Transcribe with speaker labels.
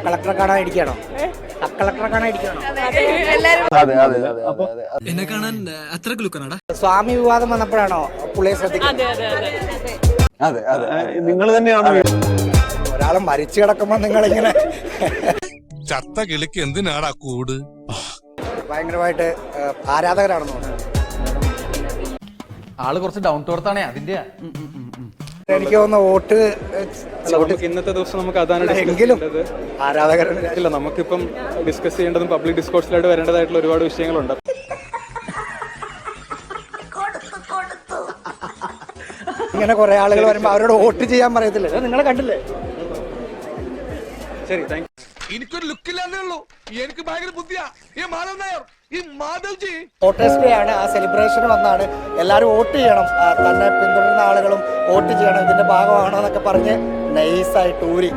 Speaker 1: കളക്ടറെ കാണാൻ ഇരിക്കണോ? കളക്ടറെ കാണാൻ ഇരിക്കണോ?
Speaker 2: എന്നെ കാണാൻ അത്ര ലുക്കാണാ.
Speaker 1: സ്വാമി വിവാദം വന്നപ്പോഴാണോ പുള്ളിയെ ശ്രദ്ധിക്കുന്നത്?
Speaker 3: നിങ്ങൾ തന്നെയാണ്.
Speaker 1: ഒരാള് മരിച്ചു കിടക്കുമ്പോ നിങ്ങളിങ്ങനെ
Speaker 4: ചത്ത കിളിക്ക് എന്തിനാടാ കൂട്?
Speaker 1: ഭയങ്കരമായിട്ട് ആരാധകരാണെന്ന് തോന്നുന്നു.
Speaker 5: ആള് കുറച്ച് ഡൗൺ ടു എർത്ത് ആണേ, അതിന്റെ
Speaker 1: എനിക്ക് തോന്നുന്നു വോട്ട്
Speaker 3: ഇന്നത്തെ ദിവസം നമുക്ക് അതാണ്
Speaker 1: എങ്കിലും ആരാധകരുടെ
Speaker 3: ഇല്ല. നമുക്കിപ്പം ഡിസ്കസ് ചെയ്യേണ്ടതും പബ്ലിക് ഡിസ്കോഴ്സിലായിട്ട് വരേണ്ടതായിട്ടുള്ള ഒരുപാട് വിഷയങ്ങളുണ്ട്.
Speaker 1: ഇങ്ങനെ കുറെ ആളുകൾ വരുമ്പോ അവരോട് വോട്ട് ചെയ്യാൻ പറയത്തില്ലേ? നിങ്ങളെ കണ്ടില്ലേ?
Speaker 3: ശരി, താങ്ക് യു.
Speaker 4: എനിക്കൊരു ലുക്കില്ലാന്നേ ഉള്ളൂ. എനിക്ക് ഭയങ്കര ബുദ്ധിയാ ഈ മാധവ് നായർ, ഈ മാധവ്ജി.
Speaker 1: വോട്ടേഴ്സ് ഡേ ആണ്, ആ സെലിബ്രേഷൻ വന്നാണ്. എല്ലാവരും വോട്ട് ചെയ്യണം, തന്നെ പിന്തുടരുന്ന ആളുകളും വോട്ട് ചെയ്യണം, ഇതിന്റെ ഭാഗമാണോ എന്നൊക്കെ പറഞ്ഞ് നൈസായിട്ട് ഊരി